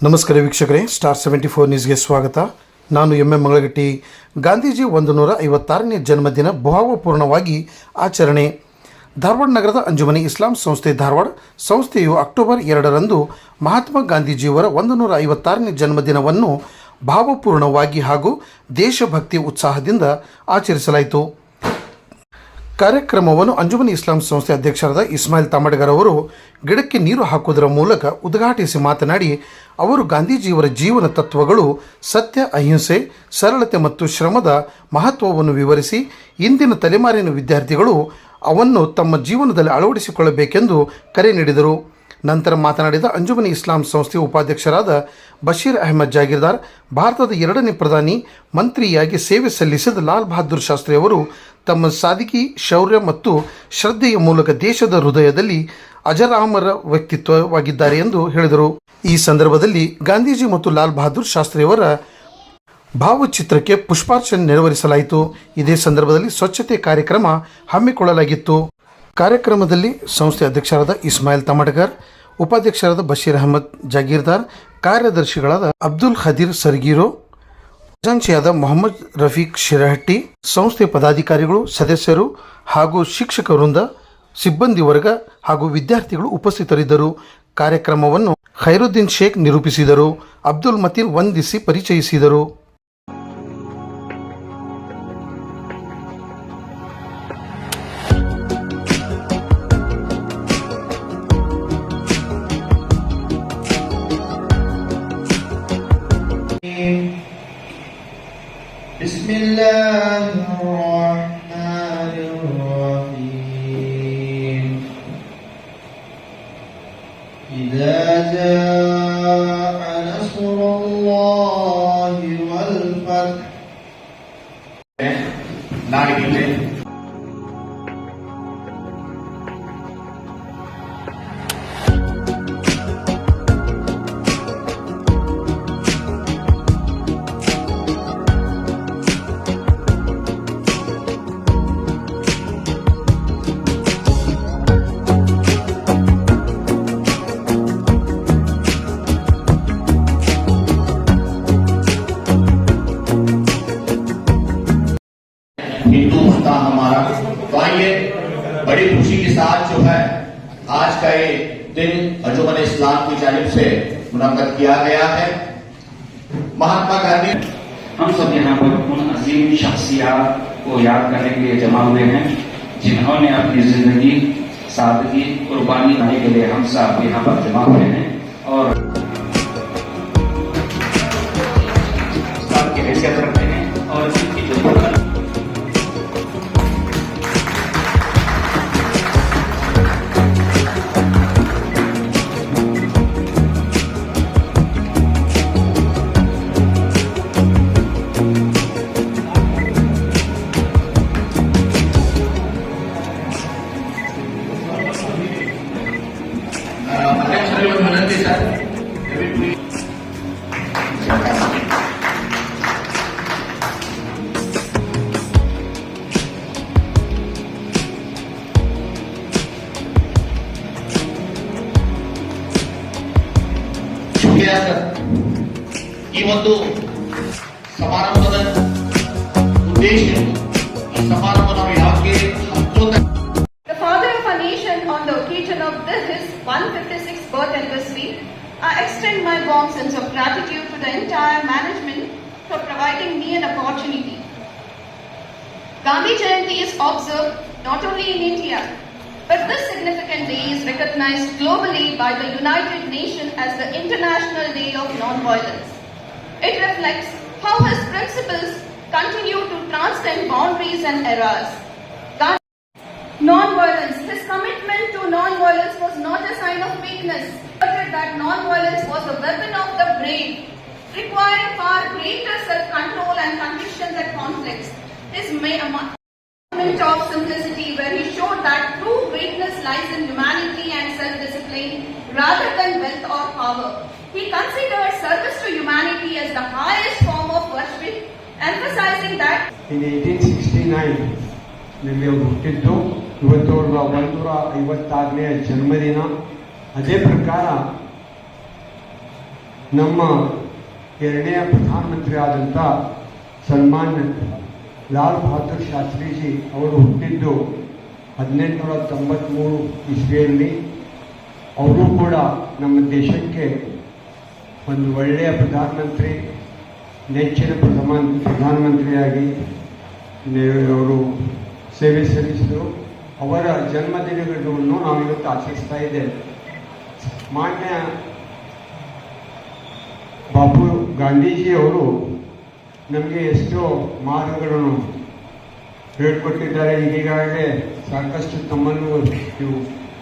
ನಮಸ್ಕಾರ ವೀಕ್ಷಕರೇ, ಸ್ಟಾರ್ 74 ನ್ಯೂಸ್ಗೆ ಸ್ವಾಗತ. ನಾನು ಎಂ ಮಂಗಳಗಟ್ಟಿ. ಗಾಂಧೀಜಿ 156ನೇ ಜನ್ಮದಿನ ಭಾವಪೂರ್ಣವಾಗಿ ಆಚರಣೆ. ಧಾರವಾಡ ನಗರದ ಅಂಜುಮನಿ ಇಸ್ಲಾಂ ಸಂಸ್ಥೆ ಧಾರವಾಡ ಸಂಸ್ಥೆಯು ಅಕ್ಟೋಬರ್ 2ರಂದು ಮಹಾತ್ಮ ಗಾಂಧೀಜಿಯವರ 156ನೇ ಜನ್ಮದಿನವನ್ನು ಭಾವಪೂರ್ಣವಾಗಿ ಹಾಗೂ ದೇಶಭಕ್ತಿ ಉತ್ಸಾಹದಿಂದ ಆಚರಿಸಲಾಯಿತು. ಕಾರ್ಯಕ್ರಮವನ್ನು ಅಂಜುಮನಿ ಇಸ್ಲಾಂ ಸಂಸ್ಥೆ ಅಧ್ಯಕ್ಷರಾದ ಇಸ್ಮಾಯಿಲ್ ತಾಮಡ್ಗರ್ ಅವರು ಗಿಡಕ್ಕೆ ನೀರು ಹಾಕುವುದರ ಮೂಲಕ ಉದ್ಘಾಟಿಸಿ ಮಾತನಾಡಿ, ಅವರು ಗಾಂಧೀಜಿಯವರ ಜೀವನ ತತ್ವಗಳು ಸತ್ಯ, ಅಹಿಂಸೆ, ಸರಳತೆ ಮತ್ತು ಶ್ರಮದ ಮಹತ್ವವನ್ನು ವಿವರಿಸಿ ಇಂದಿನ ತಲೆಮಾರಿನ ವಿದ್ಯಾರ್ಥಿಗಳು ಅವನ್ನು ತಮ್ಮ ಜೀವನದಲ್ಲಿ ಅಳವಡಿಸಿಕೊಳ್ಳಬೇಕೆಂದು ಕರೆ ನೀಡಿದರು. ನಂತರ ಮಾತನಾಡಿದ ಅಂಜುಮನಿ ಇಸ್ಲಾಂ ಸಂಸ್ಥೆಯ ಉಪಾಧ್ಯಕ್ಷರಾದ ಬಶೀರ್ ಅಹಮದ್ ಜಾಗೀರ್ದಾರ್, ಭಾರತದ 2ನೇ ಪ್ರಧಾನಿ ಮಂತ್ರಿಯಾಗಿ ಸೇವೆ ಸಲ್ಲಿಸಿದ ಲಾಲ್ ಬಹದ್ದೂರ್ ಶಾಸ್ತ್ರಿ ಅವರು ತಮ್ಮ ಸಾಧಕಿ, ಶೌರ್ಯ ಮತ್ತು ಶ್ರದ್ಧೆಯ ಮೂಲಕ ದೇಶದ ಹೃದಯದಲ್ಲಿ ಅಜರಾಮರ ವ್ಯಕ್ತಿತ್ವವಾಗಿದ್ದಾರೆ ಎಂದು ಹೇಳಿದರು. ಈ ಸಂದರ್ಭದಲ್ಲಿ ಗಾಂಧೀಜಿ ಮತ್ತು ಲಾಲ್ ಬಹದ್ದೂರ್ ಶಾಸ್ತ್ರಿಯವರ ಭಾವಚಿತ್ರಕ್ಕೆ ಪುಷ್ಪಾರ್ಚನೆ ನೆರವೇರಿಸಲಾಯಿತು. ಇದೇ ಸಂದರ್ಭದಲ್ಲಿ ಸ್ವಚ್ಛತೆ ಕಾರ್ಯಕ್ರಮ ಹಮ್ಮಿಕೊಳ್ಳಲಾಗಿತ್ತು. ಕಾರ್ಯಕ್ರಮದಲ್ಲಿ ಸಂಸ್ಥೆ ಅಧ್ಯಕ್ಷರಾದ ಇಸ್ಮಾಯಿಲ್ ತಾಮಡ್ಗರ್, ಉಪಾಧ್ಯಕ್ಷರಾದ ಬಶೀರ್ ಅಹಮದ್ ಜಾಗೀರ್ದಾರ್, ಕಾರ್ಯದರ್ಶಿಗಳಾದ ಅಬ್ದುಲ್ ಖದೀರ್ ಸರ್ಗೀರೋ, ಖಜಾಂಚಿಯಾದ ಮೊಹಮ್ಮದ್ ರಫೀಕ್ ಶಿರಹಟ್ಟಿ, ಸಂಸ್ಥೆ ಪದಾಧಿಕಾರಿಗಳು, ಸದಸ್ಯರು ಹಾಗೂ ಶಿಕ್ಷಕ ವೃಂದ, ಸಿಬ್ಬಂದಿ ವರ್ಗ ಹಾಗೂ ವಿದ್ಯಾರ್ಥಿಗಳು ಉಪಸ್ಥಿತರಿದ್ದರು. ಕಾರ್ಯಕ್ರಮವನ್ನು ಖೈರುದ್ದೀನ್ ಶೇಖ್ ನಿರೂಪಿಸಿದರು. ಅಬ್ದುಲ್ ಮತೀನ್ ವಂದಿಸಿ ಪರಿಚಯಿಸಿದರು. बिस्मिल्लाहिर्रहमानिर्रहीम इज़ा जाअ नस्रुल्लाहि वल फतह. नागरिक हिंदू था हमारा. तो आइए बड़ी खुशी के साथ जो है आज का ये दिन अंजुमन इस्लाम की जानिब से मुनक्कद किया गया है. महात्मा गांधी, हम सब यहाँ पर उन अजीम शख्सियात को याद करने के लिए जमा हुए हैं जिन्होंने अपनी जिंदगी, सादगी, कुर्बानी देने के लिए हम सब यहाँ पर जमा हुए हैं और की हैसियत रखते हैं और इनकी जो ಈ ಒಂದು ಸಮಾರಂಭದ ಉದ್ದೇಶ, ಈ ಸಮಾರಂಭ ನಾವು ಯಾಕೆ The father of our nation, on the occasion of his 156th birth anniversary, I extend my warm sense of gratitude to the entire management for providing me an opportunity. Gandhi Jayanti is observed not only in India, but this significant day is recognized globally by the United Nations as the International Day of Non-Violence. It reflects how his principles continue to transcend boundaries and eras. Non-violence. His commitment to non-violence was not a sign of weakness, but that non-violence was a weapon of the brave, requiring far greater self-control and conviction than conflicts. His moment of simplicity, where he showed that true greatness lies in humanity and self-discipline rather than wealth or power. He considered service to humanity as the highest form of worship, emphasizing that in 1869 ನಲ್ಲಿ ಅವರು ಹುಟ್ಟಿದ್ದು. ಇವತ್ತು ಅವರ 156ನೇ 156ನೇ ಜನ್ಮದಿನ. ಅದೇ ಪ್ರಕಾರ 1956 ರಲ್ಲಿ ನಮ್ಮ ಎರಡನೆಯ ಪ್ರಧಾನಮಂತ್ರಿ ಆದಂಥ ಸನ್ಮಾನ್ಯ ಲಾಲ್ ಬಹದ್ದೂರ್ ಶಾಸ್ತ್ರೀಜಿ ಅವರು ಹುಟ್ಟಿದ್ದು 1893 ಇಸ್ವಿಯಲ್ಲಿ. ಅವರು ಕೂಡ ನಮ್ಮ ದೇಶಕ್ಕೆ ಒಂದು ಒಳ್ಳೆಯ ಪ್ರಧಾನಮಂತ್ರಿ, ನೆಚ್ಚಿನ ಪ್ರಧಾನಮಂತ್ರಿಯಾಗಿ ಅವರು ಸೇವೆ ಸಲ್ಲಿಸಿದರು. ಅವರ ಜನ್ಮದಿನಗಳನ್ನು ನಾವು ಇವತ್ತು ಆಚರಿಸ್ತಾ ಇದ್ದೇವೆ. ಮಾನ್ಯ ಬಾಪು ಗಾಂಧೀಜಿಯವರು ನಮಗೆ ಎಷ್ಟೋ ಮಾರ್ಗಗಳನ್ನು ಹೇಳಿಕೊಟ್ಟಿದ್ದಾರೆ. ಈಗಾಗಲೇ ಸಾಕಷ್ಟು ತಮ್ಮನ್ನು ನೀವು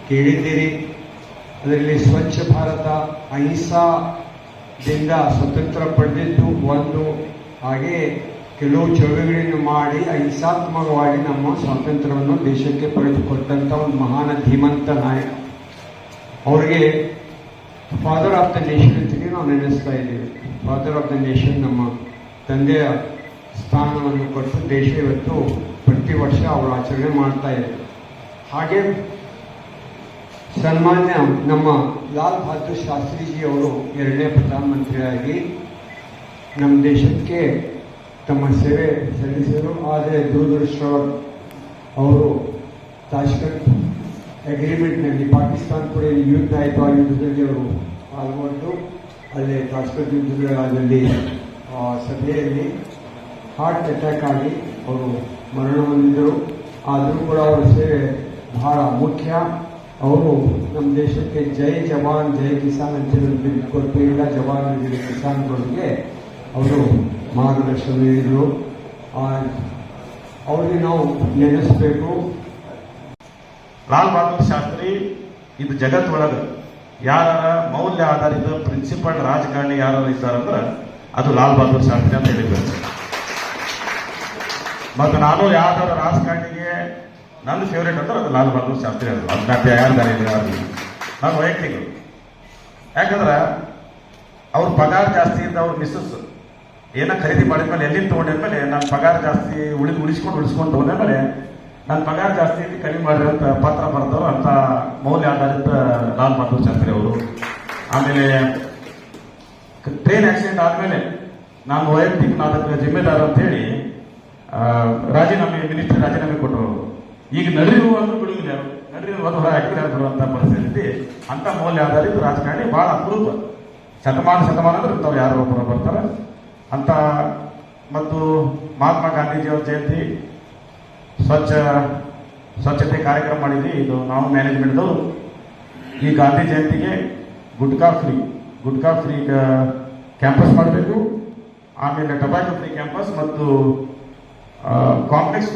ಕೇಳಿದ್ದೀರಿ. ಅದರಲ್ಲಿ ಸ್ವಚ್ಛ ಭಾರತ, ಅಹಿಂಸಾದಿಂದ ಸ್ವತಂತ್ರ ಪಡೆದಿದ್ದು ಒಂದು, ಹಾಗೆಯೇ ಕೆಲವು ಚಳುವಳಿಗಳನ್ನು ಮಾಡಿ ಅಹಿಂಸಾತ್ಮಕವಾಗಿ ನಮ್ಮ ಸ್ವಾತಂತ್ರ್ಯವನ್ನು ದೇಶಕ್ಕೆ ಪಡೆದುಕೊಟ್ಟಂಥ ಒಂದು ಮಹಾನ ಧೀಮಂತ ನಾಯಕ. ಅವರಿಗೆ ಫಾದರ್ ಆಫ್ ದ ನೇಷನ್ ಅಂತಲೇ ನಾವು ನೆನೆಸ್ತಾ ಇದ್ದೀವಿ. ಫಾದರ್ ಆಫ್ ದ ನೇಷನ್, ನಮ್ಮ ತಂದೆಯ ಸ್ಥಾನವನ್ನು ಕೊಟ್ಟು ದೇಶ ಇವತ್ತು ಪ್ರತಿ ವರ್ಷ ಅವರು ಆಚರಣೆ ಮಾಡ್ತಾ ಇದೆ. ಹಾಗೆ ಸನ್ಮಾನ್ಯ ನಮ್ಮ ಲಾಲ್ ಬಹದ್ದೂರ್ ಶಾಸ್ತ್ರೀಜಿ ಅವರು ಎರಡನೇ ಪ್ರಧಾನಮಂತ್ರಿಯಾಗಿ ನಮ್ಮ ದೇಶಕ್ಕೆ ತಮ್ಮ ಸೇವೆ ಸಲ್ಲಿಸಿದರು. ಆದರೆ ದುರದೃಷ್ಟ ಅವರು ತಾಷ್ಕಂತ್ ಅಗ್ರಿಮೆಂಟ್ನಲ್ಲಿ ಪಾಕಿಸ್ತಾನ ಕೂಡ ಯುದ್ಧ ಆಯಿತು. ಆ ಯುದ್ಧದಲ್ಲಿ ಅವರು ಪಾಲ್ಗೊಂಡು ಅಲ್ಲೇ ತಾಷ್ಕಂತ್ ಯುದ್ಧದಲ್ಲಿ ಸಭೆಯಲ್ಲಿ ಹಾರ್ಟ್ ಅಟ್ಯಾಕ್ ಆಗಿ ಅವರು ಮರಣ ಹೊಂದಿದರು. ಆದರೂ ಕೂಡ ಅವರ ಸೇವೆ ಬಹಳ ಮುಖ್ಯ. ಅವರು ನಮ್ಮ ದೇಶಕ್ಕೆ ಜೈ ಜವಾನ್ ಜೈ ಕಿಸಾನ್ ಅಂತ ಕೊಟ್ಟು ಇಲ್ಲ, ಜವಾನ್ ಜೈ ಕಿಸಾನ್ಗಳಿಗೆ ಅವರು ಮಾರ್ಗದರ್ಶನ ನೀಡಿದರು. ಅವರಿಗೆ ನಾವು ನೆನೆಸಬೇಕು. ಲಾಲ್ ಬಹದ್ದೂರ್ ಶಾಸ್ತ್ರಿ ಇದು ಜಗತ್ತೊಳಗೆ ಯಾರ ಮೌಲ್ಯ ಆಧಾರಿತ ಪ್ರಿನ್ಸಿಪಲ್ ರಾಜಕಾರಣಿ ಯಾರು ಇದ್ದಾರಂದ್ರೆ ಅದು ಲಾಲ್ ಬಹದ್ದೂರ್ ಶಾಸ್ತ್ರಿ ಅಂತ ಹೇಳಿದ್ರು. ಮತ್ತು ನಾನು ಯಾವ್ದಾರ ರಾಜಕಾರಣಿಗೆ ನನ್ನ ಫೇವ್ರೇಟ್ ಅಂದ್ರೆ ಅದು ಲಾಲ್ ಬಹದ್ದೂರ್ ಶಾಸ್ತ್ರಿ ಅದು. ಅದನ್ನ ಯಾರ್ದಾರೆ ನಾನು ವೈಯಕ್ತಿಕ. ಯಾಕಂದ್ರೆ ಅವ್ರ ಪಗಾರ ಜಾಸ್ತಿ ಇದ್ದ ಅವ್ರ ಮಿಸ್ಸಸ್ ಏನೋ ಖರೀದಿ ಮಾಡಿದ್ಮೇಲೆ ಎಲ್ಲಿಂದ ತೊಗೊಂಡಿದ್ಮೇಲೆ ನನ್ನ ಪಗಾರ ಜಾಸ್ತಿ ಉಳಿಸ್ಕೊಂಡು ತೊಗೊಂಡ್ಮೇಲೆ ನನ್ನ ಪಗಾರ ಜಾಸ್ತಿ ಕಡಿಮೆ ಮಾಡಿರಿ ಅಂತ ಪತ್ರ ಬರೆದವರು ಅಂತ ಮೌಲ್ಯ ಆಧಾರಿತ ಲಾಲ್ ಬಹದ್ದೂರ್ ಶಾಸ್ತ್ರಿ ಅವರು. ಆಮೇಲೆ ಟ್ರೈನ್ ಆಕ್ಸಿಡೆಂಟ್ ಆದಮೇಲೆ ನಾನು ವೈಯಕ್ತಿಕ ಅದಕ್ಕೆ ಜಿಮ್ಮೆದಾರ ಅಂತ ಹೇಳಿ ಮಿನಿಸ್ಟ್ರಿ ರಾಜೀನಾಮೆ ಕೊಟ್ಟರು. ಈಗ ನಡೀರು ಅಂದ್ರೂ ಬಿಡುವುದಿಲ್ಲ, ನಡೀರು ಒಂದು ಹೊರ ಹಾಕಿದ್ರೆ ಬರುವಂತ ಪರಿಸ್ಥಿತಿ. ಅಂತ ಮೌಲ್ಯ ಆಧಾರಿತ ರಾಜಕಾರಣಿ ಬಹಳ ಅಪರೂಪ. ಶತಮಾನ ಅಂದ್ರೆ ಇಂಥವ್ರು ಯಾರೋ ಒಬ್ಬರು ಬರ್ತಾರೆ ಅಂತ. ಮತ್ತು ಮಹಾತ್ಮ ಗಾಂಧೀಜಿಯವರ ಜಯಂತಿ ಸ್ವಚ್ಛತೆ ಕಾರ್ಯಕ್ರಮ ಮಾಡಿದ್ವಿ. ಇದು ನಾವು ಮ್ಯಾನೇಜ್ಮೆಂಟ್ದವರು ಈ ಗಾಂಧಿ ಜಯಂತಿಗೆ ಗುಟ್ಕಾ ಫ್ರೀ ಕ್ಯಾಂಪಸ್ ಮಾಡಬೇಕು. ಆಮೇಲೆ ಟೊಬ್ಯಾಕೊ ಫ್ರೀ ಕ್ಯಾಂಪಸ್ ಮತ್ತು ಕಾಂಪ್ಲೆಕ್ಸ್,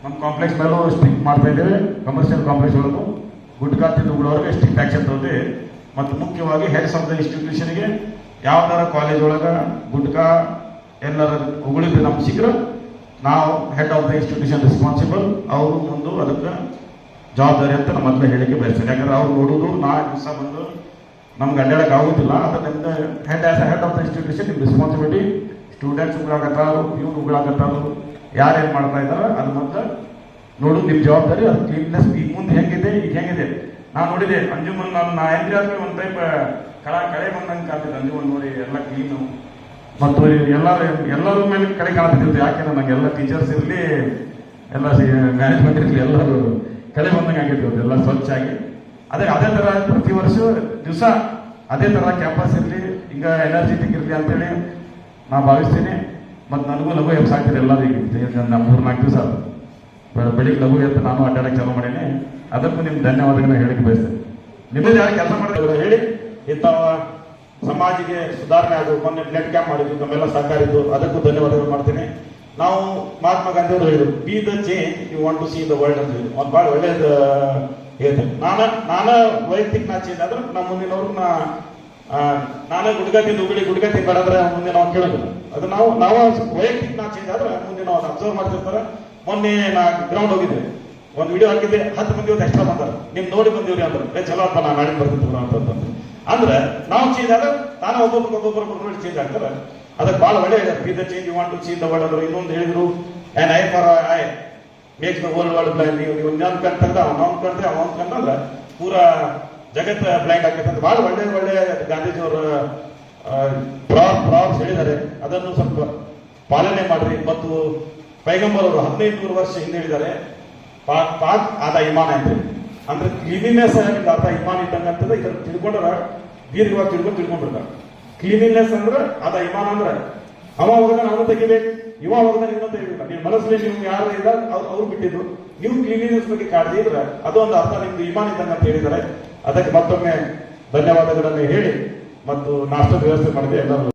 ನಮ್ಮ ಕಾಂಪ್ಲೆಕ್ಸ್ ಮೇಲೂ ಸ್ಟ್ರಿಕ್ಟ್ ಮಾಡ್ತಾ ಇದ್ದೇವೆ. ಕಮರ್ಷಿಯಲ್ ಕಾಂಪ್ಲೆಕ್ಸ್ ಒಳಗೂ ಗುಟ್ಕಾ ತಿಂದುಗಳವರೆಗೆ ಸ್ಟ್ರಿಕ್ಟ್ ಆಕ್ಷನ್ ತಗೋತೀವಿ. ಮತ್ತು ಮುಖ್ಯವಾಗಿ ಹೆಡ್ಸ್ ಆಫ್ ದ ಇನ್ಸ್ಟಿಟ್ಯೂಷನ್ಗೆ ಯಾವ್ದಾರ ಕಾಲೇಜ್ ಒಳಗೆ ಗುಟ್ಕಾ ಎಲ್ಲರ ಉಗುಳಿದ್ರೆ ನಮ್ಮ ಶೀಘ್ರ ನಾವು head of the institution responsible, ಅವರು ಮುಂದೆ ಅದಕ್ಕೆ ಜವಾಬ್ದಾರಿ ಅಂತ ನಮ್ಮ ಮೊದಲು ಹೇಳಿಕೆ ಬಯಸ್ತೇನೆ. ಯಾಕಂದ್ರೆ ಅವ್ರು ನೋಡೋದು 4 ದಿವಸ ಬಂದು ನಮ್ಗೆ ಅಡ್ಡಾಡಕ್ಕೆ ಆಗೋದಿಲ್ಲ. ಅದರಿಂದ ಹೆಡ್ ಆಫ್ ದ ಇನ್ಸ್ಟಿಟ್ಯೂಷನ್ ನಿಮ್ಮ ರೆಸ್ಪಾನ್ಸಿಬಿಲಿಟಿ. ಸ್ಟೂಡೆಂಟ್ಸ್ ಉಗುಳಾಕತ್ತಾರು, ಇವ್ರು ಉಗುಳಾಕತ್ತಾರು, ಯಾರೇನು ಮಾಡ್ತಾ ಇದ್ದಾರೆ ಅದು ಮೊದಲು ನೋಡೋದು ನಿಮ್ಮ ಜವಾಬ್ದಾರಿ. ಅದು ಕ್ಲೀನ್ನೆಸ್ ಈಗ ಮುಂದೆ ಹೆಂಗಿದೆ, ಈಗ ಹೆಂಗಿದೆ ನಾನು ನೋಡಿದೆ. ಅಂಜುಮನ್ ನಾ ಎಂಟ್ರಿ ಆದ್ಮೇಲೆ ಒಂದು ಟೈಪ್ ಕಳೆ ಬಂದಂಗೆ ಕಾಣ್ತಿದ್ದೆ. ಅಂಜುಮನ್ ನೋಡಿ ಎಲ್ಲ ಕ್ಲೀನು ಮತ್ತು ಎಲ್ಲರ ಮೇಲೆ ಕಡೆ ಕಾಣ್ತಿರ್ತೀವಿ. ಯಾಕೆಂದ್ರೆ ನಂಗೆ ಎಲ್ಲ ಟೀಚರ್ಸ್ ಇರಲಿ, ಎಲ್ಲ ಮ್ಯಾನೇಜ್ಮೆಂಟ್ ಇರಲಿ, ಎಲ್ಲರೂ ಕಡೆ ಬಂದಂಗೆ ಆಗಿರ್ತೀವಿ. ಎಲ್ಲ ಸ್ವಚ್ಛಾಗಿ ಅದೇ ಥರ ಪ್ರತಿ ವರ್ಷ ದಿವಸ ಅದೇ ಥರ ಕ್ಯಾಂಪಸ್ ಇರಲಿ, ಈಗ ಎನರ್ಜೆಟಿಕ್ ಇರಲಿ ಅಂತೇಳಿ ನಾ ಭಾವಿಸ್ತೀನಿ. ಮತ್ತು ನನಗೂ ಲಘು ಎಪ್ಸ್ ಆಗ್ತಿದೆ ಎಲ್ಲರಿಗೂ. ನಮ್ಮ 3-4 ದಿವಸ ಬೆಳಿಗ್ಗೆ ಲಘು ಎತ್ತು ನಾನು ಅಡ್ಡಾಡಕ್ಕೆ ಚಾಲೂ ಮಾಡೀನಿ. ಅದಕ್ಕೂ ನಿಮ್ಗೆ ಧನ್ಯವಾದಗಳನ್ನ ಹೇಳಿಕೆ ಬಯಸ್ತೇನೆ. ನಿಮ್ಮದು ಯಾರು ಕೆಲಸ ಮಾಡಿದ್ರೆ ಹೇಳಿ ಇಂಥ ಸಮಾಜಿಗೆ ಸುಧಾರಣೆ ಆಗೋದು. ಮೊನ್ನೆ ಬ್ಲಡ್ ಕ್ಯಾಂಪ್ ಮಾಡಿದ್ವಿ, ನಮ್ಮೆಲ್ಲ ಸಹಕಾರ ಇದ್ದು, ಅದಕ್ಕೂ ಧನ್ಯವಾದಗಳು ಮಾಡ್ತೀನಿ. ನಾವು ಮಹಾತ್ಮ ಗಾಂಧಿ ಅವರು ಹೇಳಿದ್ರು, be the change you want to see the world ಅಂತ ಹೇಳಿ. ಒಂದು ಭಾಳ ಒಳ್ಳೇದು ಹೇಳ್ತೇನೆ. ನಾನು ವೈಯಕ್ತಿಕ ನಾ ಚೇಂಜ್ ಆದ್ರೆ ನಮ್ಮ ಮುಂದಿನವ್ರು ನಾನೇ ಗುಡ್ಗ ತಿನ್ಬೇಡಂದ್ರೆ ಮುಂದೆ ನಾವು ಕೇಳೋದಿಲ್ಲ. ಅದು ನಾವು ವೈಯಕ್ತಿಕ ನಾ ಚೇಂಜ್ ಆದ್ರೆ ಮುಂದೆ ನಾವು ಅಬ್ಸರ್ವ್ ಮಾಡ್ತಿರ್ತಾರೆ. ಮೊನ್ನೆ ನಾ ಗ್ರೌಂಡ್ ಹೋಗಿದ್ದೆ, ಒಂದು ವಿಡಿಯೋ ಹಾಕಿದ್ದೆ, 10 ಮಂದಿ ಒಂದು ಎಕ್ಸ್ಟ್ರಾ ಬಂದಾರೆ. ನಿಮ್ ನೋಡಿ ಬಂದಿವ್ರಿ ಅಂದ್ರೆ ಚಲೋ ಅಪ್ಪ ನಾ ನಾಳೆ ಬರ್ತಿದ್ರು ಅಂತಂದ್ರೆ. ಅಂದ್ರೆ ನಾವು ಚೇಂಜ್ ಆದ್ರೆ ತಾನೇ ಒಬ್ಬೊಬ್ಬರು ಚೇಂಜ್ ಆಗ್ತಾರೆ. ಅದಕ್ಕೆ ಬಹಳ ಒಳ್ಳೆ be the change you want to see the world ಅವರು. ಇನ್ನೊಂದು ಹೇಳಿದ್ರು, and eye for eye makes the world blind. ನೀವು ಇನ್ನೊಂದು ಕಣ್ತಂದ್ರೆ ಅವನೊಂದು ಕಂಡ್ರೆ ಅವನೊಂದು ಕಂಡ್ರೆ ಪೂರಾ ಜಗತ್ ಬ್ಲೈಂಡ್ ಆಗ್ತೈತೆ ಅಂತ ಬಹಳ ಒಳ್ಳೆ ಗಾಂಧೀಜಿಯವರ ಪ್ರಾಬ್ಸ್ ಹೇಳಿದ್ದಾರೆ, ಅದನ್ನು ಸ್ವಲ್ಪ ಪಾಲನೆ ಮಾಡ್ರಿ. ಮತ್ತು ಪೈಗಂಬರ್ ಅವರು 1500 ವರ್ಷ ಹಿಂದೆ ಹೇಳಿದ್ದಾರೆ, ಪಾಕ್ ಆದ ಇಮಾನ್ ಅಂತ. ಅಂದ್ರೆ ಕ್ಲೀನಿನೆಸ್ ಆದ ಇಮಾನ್ ಇದ್ದಂಗ ಅಂತದ. ಇದನ್ನ ತಿಳ್ಕೊಂಡ್ರ ದೀರ್ಘವಾಗಿ ತಿಳ್ಕೊಂಡಿರ್ತಾರೆ. ಕ್ಲೀನಿನೆಸ್ ಅಂದ್ರೆ ಆದ ಇಮಾನ್ ಅಂದ್ರೆ ಅವ ಹೋಗದ ನಾವು ತೆಗಿಬೇಕು, ಇವ ಹೋಗದ ಇನ್ನೂ ತೆಗಿಬೇಕು. ನಿಮ್ಮ ಮನಸ್ಸಲ್ಲಿ ನೀವು ಯಾರು ಇಲ್ಲ ಅವ್ರು ಬಿಟ್ಟಿದ್ದು, ನೀವು ಕ್ಲೀನಿನೆಸ್ ಬಗ್ಗೆ ಕಾಳಜಿ ಇದ್ರೆ ಅದೊಂದು ಅರ್ಥ ನಿಮ್ದು ಇಮಾನ್ ಇದ್ದಂಗ ಅಂತ ಹೇಳಿದ್ದಾರೆ. ಅದಕ್ಕೆ ಮತ್ತೊಮ್ಮೆ ಧನ್ಯವಾದಗಳನ್ನು ಹೇಳಿ ಮತ್ತು ನಾಷ್ಟದ ವ್ಯವಸ್ಥೆ ಮಾಡಿದೆ ಎಲ್ಲರೂ